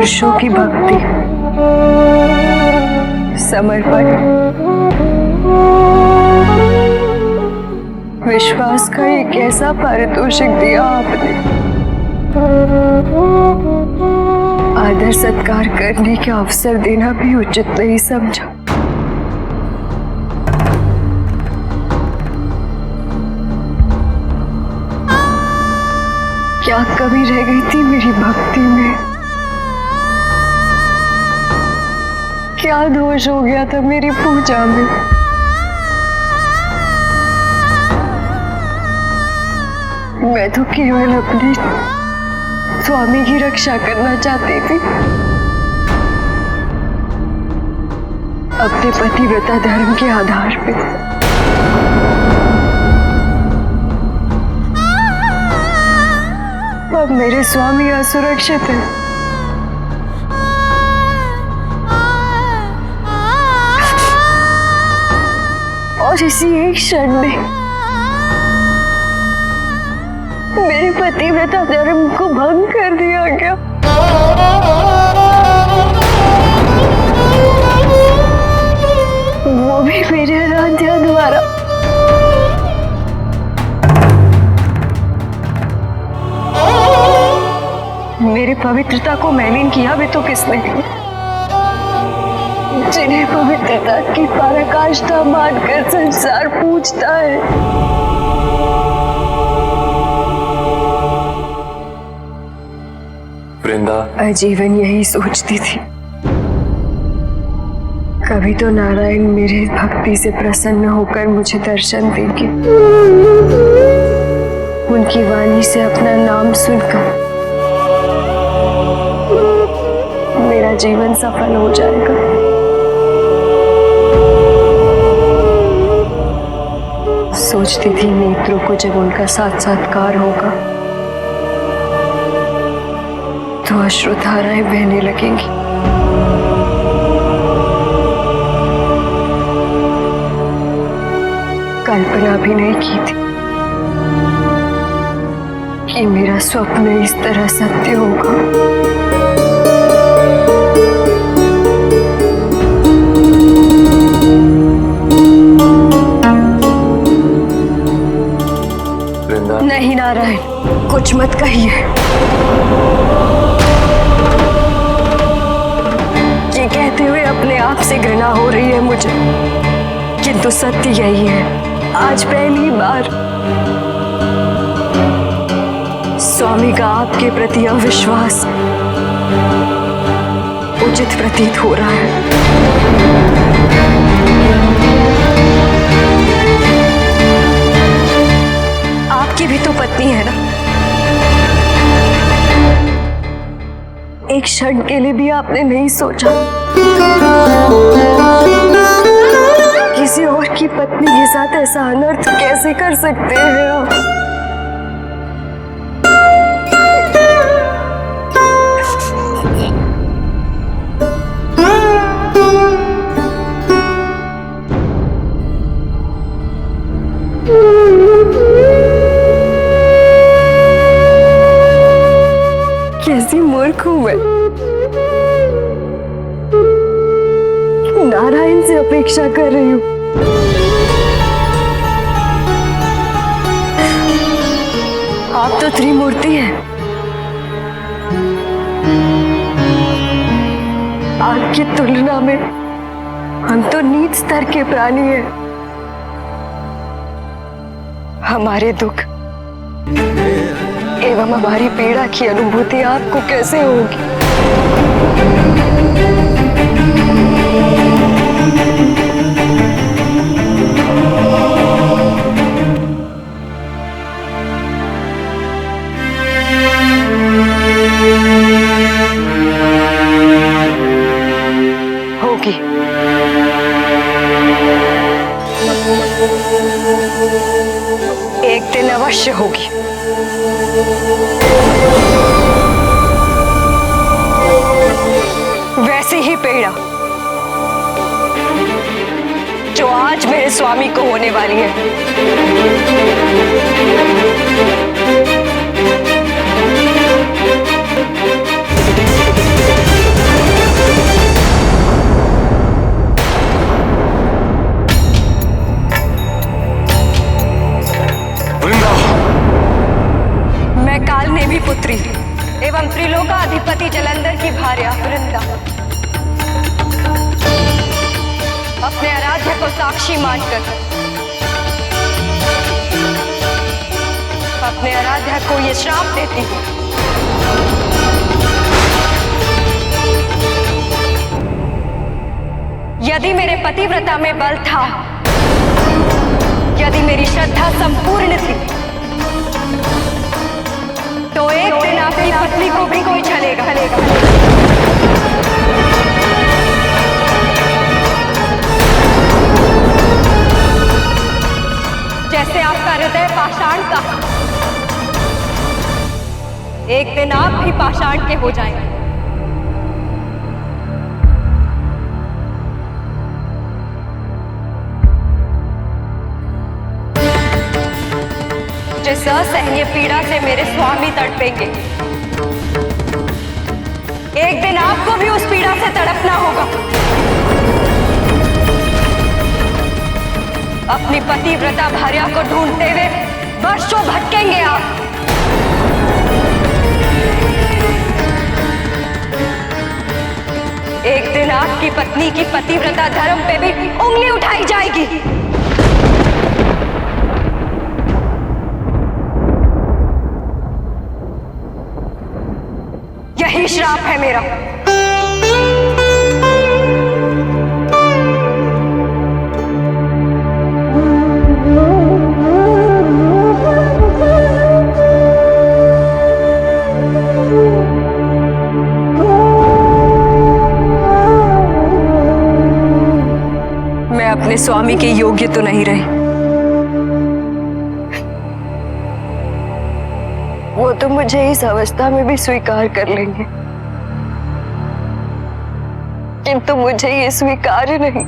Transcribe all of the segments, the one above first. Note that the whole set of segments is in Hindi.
वर्षों की भक्ति, समर्पण, विश्वास का एक ऐसा पारितोषिक दिया आपने। आदर सत्कार करने का अवसर देना भी उचित नहीं समझा। क्या कमी रह गई थी मेरी भक्ति में? क्या दोष हो गया था मेरी पूजा में? मैं तो केवल अपने स्वामी की रक्षा करना चाहती थी, अपने पतिव्रता धर्म के आधार पे। अब मेरे स्वामी असुरक्षित हैं। और इसी एक क्षण में मेरे पतिव्रता धर्म को भंग कर दिया गया। वो भी मेरे आराध्या द्वारा। मेरी पवित्रता को मलिन किया भी तो किसने? जिन्हें पवित्रता की पराकाष्ठा मानकर संसार पूजता है। वृंदा आजीवन यही सोचती थी, कभी तो नारायण मेरे भक्ति से प्रसन्न होकर मुझे दर्शन देंगे, उनकी वाणी से अपना नाम सुनकर मेरा जीवन सफल हो जाएगा। सोचती थी नेत्रों को जब उनका साक्षात्कार होगा तो अश्रुधाराएं बहने लगेंगी। कल्पना भी नहीं की थी कि मेरा स्वप्न इस तरह सत्य होगा। नहीं नारायण, कुछ मत कहिए। ये कहते हुए अपने आप से घृणा हो रही है मुझे, किंतु सत्य यही है। आज पहली बार स्वामी का आपके प्रति अविश्वास उचित प्रतीत हो रहा है। आपकी भी तो पत्नी है ना? एक क्षण के लिए भी आपने नहीं सोचा किसी और की पत्नी के साथ ऐसा अनर्थ कैसे कर सकते हैं आप? कैसी मूर्ख हूं मैं। नारायण से अपेक्षा कर रही हूं। आप तो त्रिमूर्ति हैं। आपकी तुलना में हम तो नीच स्तर के प्राणी हैं। हमारे दुख एवं हमारी पीड़ा की अनुभूति आपको कैसे होगी? होगी। एक दिन अवश्य होगी। वैसी ही पीड़ा जो आज मेरे स्वामी को होने वाली है। एवं त्रिलोकाधिपति जलंधर की भार्या वृंदा अपने आराध्य को साक्षी मानकर अपने आराध्य को ये श्राप देती हूँ। यदि मेरे पतिव्रता में बल था, यदि मेरी श्रद्धा संपूर्ण थी, तो एक दिन आपकी पत्नी को भी कोई छलेगा। जैसे आपका हृदय पाषाण का, एक दिन आप भी पाषाण के हो जाएंगे। जिस असहनीय पीड़ा से मेरे स्वामी तड़पेंगे, एक दिन आपको भी उस पीड़ा से तड़पना होगा। अपनी पतिव्रता भार्या को ढूंढते हुए वर्षों भटकेंगे आप। एक दिन आपकी पत्नी की पतिव्रता धर्म पे भी उंगली उठाई जाएगी। यही श्राप है मेरा। मैं अपने स्वामी के योग्य तो नहीं रही। वो तो मुझे इस अवस्था में भी स्वीकार कर लेंगे, किंतु मुझे ये स्वीकार्य नहीं।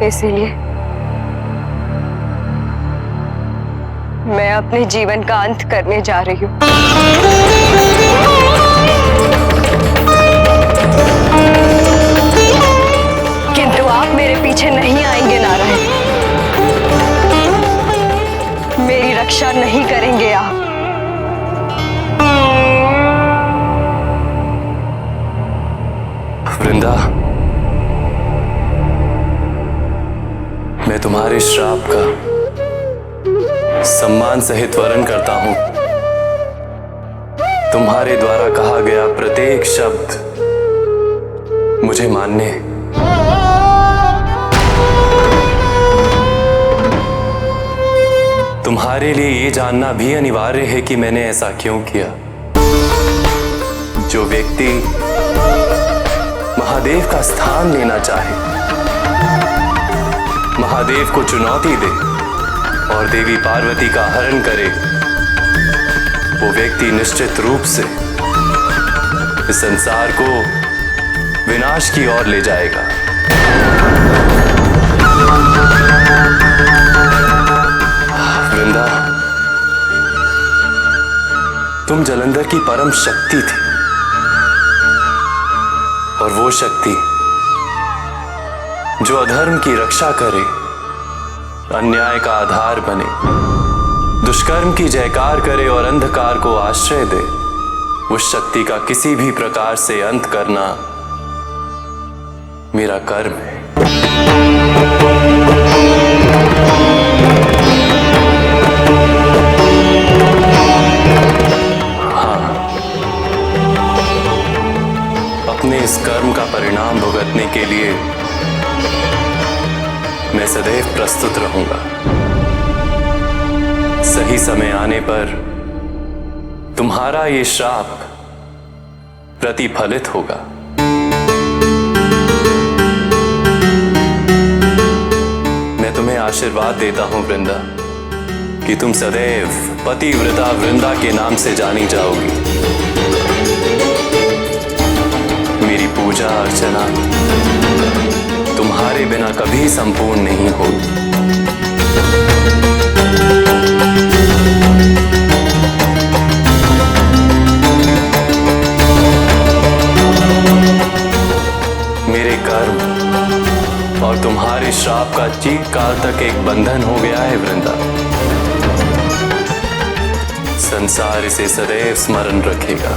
इसीलिए मैं अपने जीवन का अंत करने जा रही हूँ। किंतु आप मेरे पीछे नहीं आएंगे नारायण। मेरी रक्षा नहीं करेंगे आप। वृंदा, मैं तुम्हारे श्राप का सम्मान सहित वरण करता हूं। तुम्हारे द्वारा कहा गया प्रत्येक शब्द मुझे मान्य है। तुम्हारे लिए ये जानना भी अनिवार्य है कि मैंने ऐसा क्यों किया। जो व्यक्ति महादेव का स्थान लेना चाहे, महादेव को चुनौती दे और देवी पार्वती का हरण करे, वो व्यक्ति निश्चित रूप से इस संसार को विनाश की ओर ले जाएगा। वृंदा, तुम जलंधर की परम शक्ति थी और वो शक्ति जो अधर्म की रक्षा करे, अन्याय का आधार बने, दुष्कर्म की जयकार करे और अंधकार को आश्रय दे, उस शक्ति का किसी भी प्रकार से अंत करना मेरा कर्म है। अपने इस कर्म का परिणाम भुगतने के लिए मैं सदैव प्रस्तुत रहूंगा। सही समय आने पर तुम्हारा ये श्राप प्रतिफलित होगा। मैं तुम्हें आशीर्वाद देता हूं वृंदा कि तुम सदैव पतिव्रता वृंदा के नाम से जानी जाओगी। मेरी पूजा अर्चना तुम्हारे बिना कभी संपूर्ण नहीं होगी। मेरे कर्म और तुम्हारे श्राप का चिरकाल तक एक बंधन हो गया है वृंदा। संसार इसे सदैव स्मरण रखेगा।